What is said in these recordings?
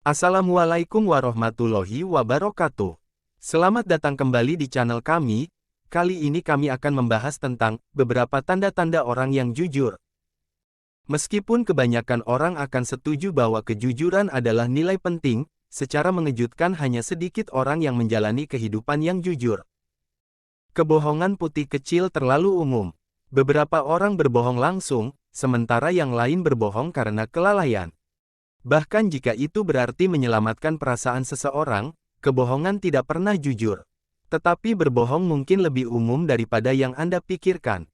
Assalamualaikum warahmatullahi wabarakatuh. Selamat datang kembali di channel kami. Kali ini kami akan membahas tentang beberapa tanda-tanda orang yang jujur. Meskipun kebanyakan orang akan setuju bahwa kejujuran adalah nilai penting, secara mengejutkan hanya sedikit orang yang menjalani kehidupan yang jujur. Kebohongan putih kecil terlalu umum. Beberapa orang berbohong langsung, sementara yang lain berbohong karena kelalaian. Bahkan jika itu berarti menyelamatkan perasaan seseorang, kebohongan tidak pernah jujur. Tetapi berbohong mungkin lebih umum daripada yang Anda pikirkan.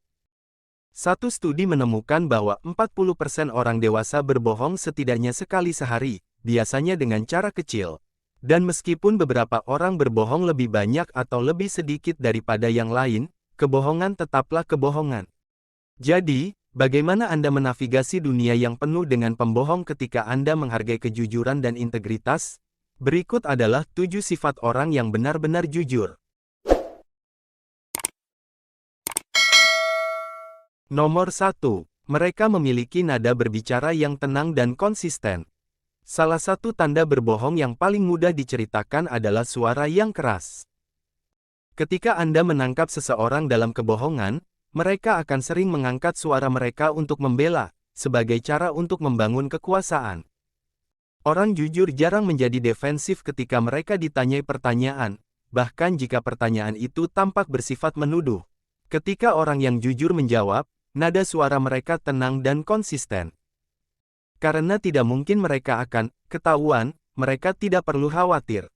Satu studi menemukan bahwa 40% orang dewasa berbohong setidaknya sekali sehari, biasanya dengan cara kecil. Dan meskipun beberapa orang berbohong lebih banyak atau lebih sedikit daripada yang lain, kebohongan tetaplah kebohongan. Jadi, bagaimana Anda menavigasi dunia yang penuh dengan pembohong ketika Anda menghargai kejujuran dan integritas? Berikut adalah 7 sifat orang yang benar-benar jujur. Nomor 1. Mereka memiliki nada berbicara yang tenang dan konsisten. Salah satu tanda berbohong yang paling mudah diceritakan adalah suara yang keras. Ketika Anda menangkap seseorang dalam kebohongan, mereka akan sering mengangkat suara mereka untuk membela, sebagai cara untuk membangun kekuasaan. Orang jujur jarang menjadi defensif ketika mereka ditanyai pertanyaan, bahkan jika pertanyaan itu tampak bersifat menuduh. Ketika orang yang jujur menjawab, nada suara mereka tenang dan konsisten. Karena tidak mungkin mereka akan ketahuan, mereka tidak perlu khawatir.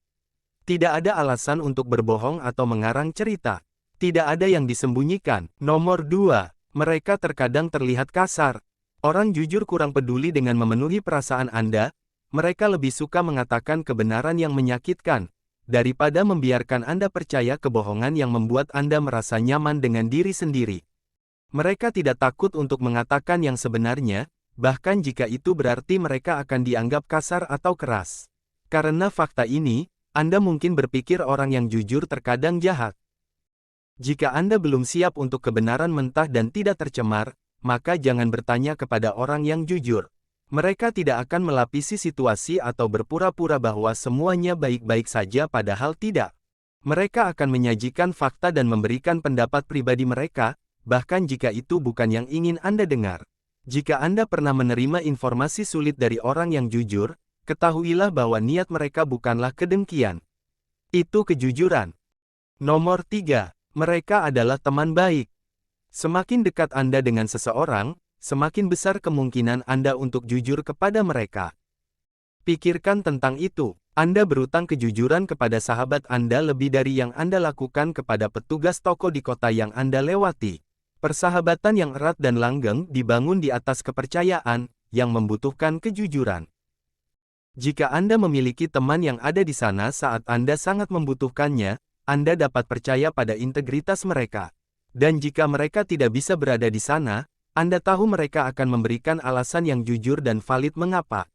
Tidak ada alasan untuk berbohong atau mengarang cerita. Tidak ada yang disembunyikan. Nomor 2. Mereka terkadang terlihat kasar. Orang jujur kurang peduli dengan memenuhi perasaan Anda. Mereka lebih suka mengatakan kebenaran yang menyakitkan, daripada membiarkan Anda percaya kebohongan yang membuat Anda merasa nyaman dengan diri sendiri. Mereka tidak takut untuk mengatakan yang sebenarnya, bahkan jika itu berarti mereka akan dianggap kasar atau keras. Karena fakta ini, Anda mungkin berpikir orang yang jujur terkadang jahat. Jika Anda belum siap untuk kebenaran mentah dan tidak tercemar, maka jangan bertanya kepada orang yang jujur. Mereka tidak akan melapisi situasi atau berpura-pura bahwa semuanya baik-baik saja padahal tidak. Mereka akan menyajikan fakta dan memberikan pendapat pribadi mereka, bahkan jika itu bukan yang ingin Anda dengar. Jika Anda pernah menerima informasi sulit dari orang yang jujur, ketahuilah bahwa niat mereka bukanlah kedengkian. Itu kejujuran. Nomor 3. Mereka adalah teman baik. Semakin dekat Anda dengan seseorang, semakin besar kemungkinan Anda untuk jujur kepada mereka. Pikirkan tentang itu. Anda berutang kejujuran kepada sahabat Anda lebih dari yang Anda lakukan kepada petugas toko di kota yang Anda lewati. Persahabatan yang erat dan langgeng dibangun di atas kepercayaan, yang membutuhkan kejujuran. Jika Anda memiliki teman yang ada di sana saat Anda sangat membutuhkannya, Anda dapat percaya pada integritas mereka. Dan jika mereka tidak bisa berada di sana, Anda tahu mereka akan memberikan alasan yang jujur dan valid mengapa.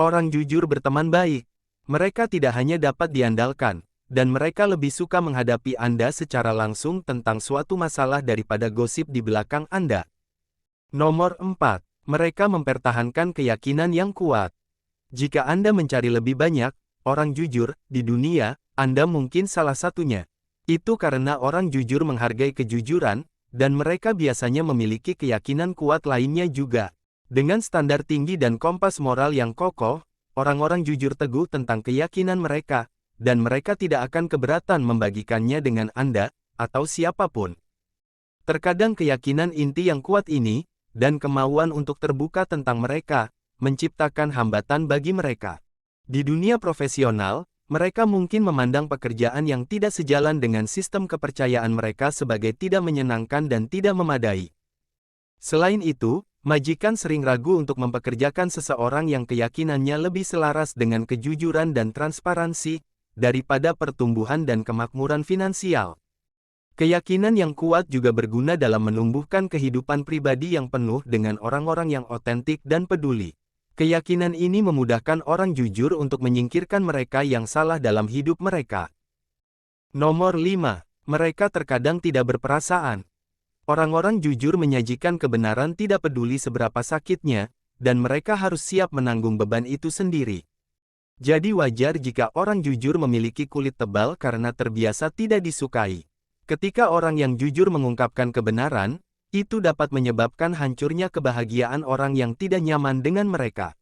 Orang jujur berteman baik. Mereka tidak hanya dapat diandalkan, dan mereka lebih suka menghadapi Anda secara langsung tentang suatu masalah daripada gosip di belakang Anda. Nomor 4. Mereka mempertahankan keyakinan yang kuat. Jika Anda mencari lebih banyak orang jujur di dunia, Anda mungkin salah satunya. Itu karena orang jujur menghargai kejujuran, dan mereka biasanya memiliki keyakinan kuat lainnya juga. Dengan standar tinggi dan kompas moral yang kokoh, orang-orang jujur teguh tentang keyakinan mereka, dan mereka tidak akan keberatan membagikannya dengan Anda, atau siapapun. Terkadang keyakinan inti yang kuat ini, dan kemauan untuk terbuka tentang mereka, menciptakan hambatan bagi mereka. Di dunia profesional, mereka mungkin memandang pekerjaan yang tidak sejalan dengan sistem kepercayaan mereka sebagai tidak menyenangkan dan tidak memadai. Selain itu, majikan sering ragu untuk mempekerjakan seseorang yang keyakinannya lebih selaras dengan kejujuran dan transparansi, daripada pertumbuhan dan kemakmuran finansial. Keyakinan yang kuat juga berguna dalam menumbuhkan kehidupan pribadi yang penuh dengan orang-orang yang otentik dan peduli. Keyakinan ini memudahkan orang jujur untuk menyingkirkan mereka yang salah dalam hidup mereka. Nomor 5. Mereka terkadang tidak berperasaan. Orang-orang jujur menyajikan kebenaran tidak peduli seberapa sakitnya, dan mereka harus siap menanggung beban itu sendiri. Jadi wajar jika orang jujur memiliki kulit tebal karena terbiasa tidak disukai. Ketika orang yang jujur mengungkapkan kebenaran, itu dapat menyebabkan hancurnya kebahagiaan orang yang tidak nyaman dengan mereka.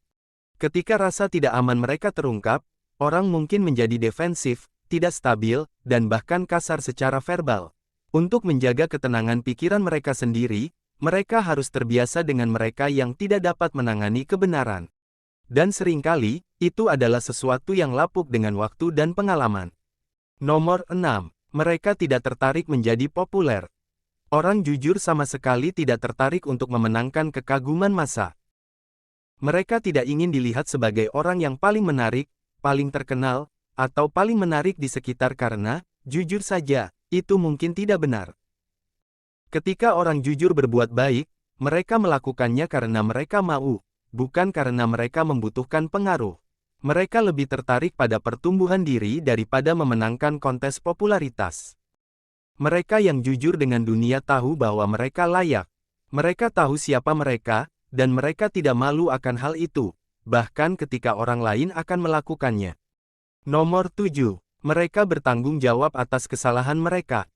Ketika rasa tidak aman mereka terungkap, orang mungkin menjadi defensif, tidak stabil, dan bahkan kasar secara verbal. Untuk menjaga ketenangan pikiran mereka sendiri, mereka harus terbiasa dengan mereka yang tidak dapat menangani kebenaran. Dan seringkali, itu adalah sesuatu yang lapuk dengan waktu dan pengalaman. Nomor 6. Mereka tidak tertarik menjadi populer. Orang jujur sama sekali tidak tertarik untuk memenangkan kekaguman massa. Mereka tidak ingin dilihat sebagai orang yang paling menarik, paling terkenal, atau paling menarik di sekitar karena, jujur saja, itu mungkin tidak benar. Ketika orang jujur berbuat baik, mereka melakukannya karena mereka mau, bukan karena mereka membutuhkan pengaruh. Mereka lebih tertarik pada pertumbuhan diri daripada memenangkan kontes popularitas. Mereka yang jujur dengan dunia tahu bahwa mereka layak. Mereka tahu siapa mereka, dan mereka tidak malu akan hal itu, bahkan ketika orang lain akan melakukannya. Nomor 7. Mereka bertanggung jawab atas kesalahan mereka.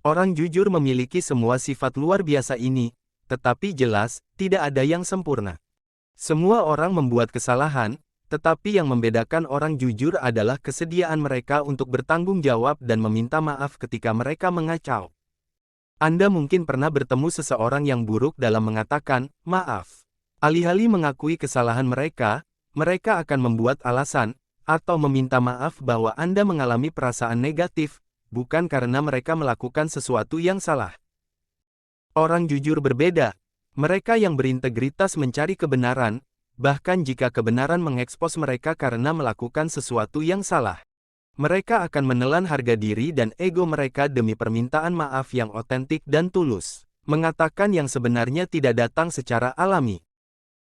Orang jujur memiliki semua sifat luar biasa ini, tetapi jelas, tidak ada yang sempurna. Semua orang membuat kesalahan, tetapi yang membedakan orang jujur adalah kesediaan mereka untuk bertanggung jawab dan meminta maaf ketika mereka mengacau. Anda mungkin pernah bertemu seseorang yang buruk dalam mengatakan, maaf. Alih-alih mengakui kesalahan mereka akan membuat alasan, atau meminta maaf bahwa Anda mengalami perasaan negatif, bukan karena mereka melakukan sesuatu yang salah. Orang jujur berbeda. Mereka yang berintegritas mencari kebenaran, bahkan jika kebenaran mengekspos mereka karena melakukan sesuatu yang salah. Mereka akan menelan harga diri dan ego mereka demi permintaan maaf yang otentik dan tulus. Mengatakan yang sebenarnya tidak datang secara alami.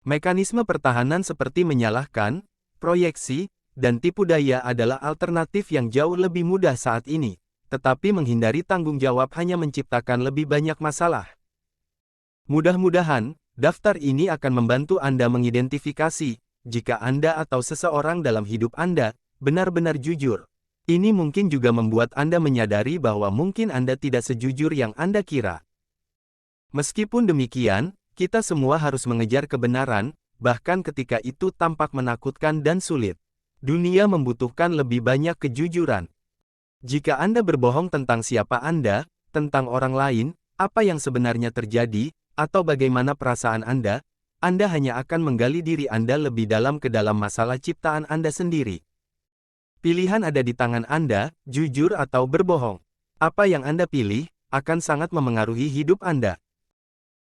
Mekanisme pertahanan seperti menyalahkan, proyeksi, dan tipu daya adalah alternatif yang jauh lebih mudah saat ini. Tetapi menghindari tanggung jawab hanya menciptakan lebih banyak masalah. Mudah-mudahan, daftar ini akan membantu Anda mengidentifikasi, jika Anda atau seseorang dalam hidup Anda, benar-benar jujur. Ini mungkin juga membuat Anda menyadari bahwa mungkin Anda tidak sejujur yang Anda kira. Meskipun demikian, kita semua harus mengejar kebenaran, bahkan ketika itu tampak menakutkan dan sulit. Dunia membutuhkan lebih banyak kejujuran. Jika Anda berbohong tentang siapa Anda, tentang orang lain, apa yang sebenarnya terjadi, atau bagaimana perasaan Anda hanya akan menggali diri Anda lebih dalam ke dalam masalah ciptaan Anda sendiri. Pilihan ada di tangan Anda, jujur atau berbohong. Apa yang Anda pilih, akan sangat memengaruhi hidup Anda.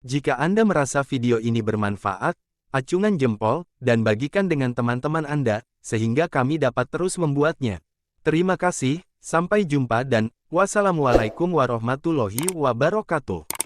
Jika Anda merasa video ini bermanfaat, acungan jempol, dan bagikan dengan teman-teman Anda, sehingga kami dapat terus membuatnya. Terima kasih, sampai jumpa dan wassalamualaikum warahmatullahi wabarakatuh.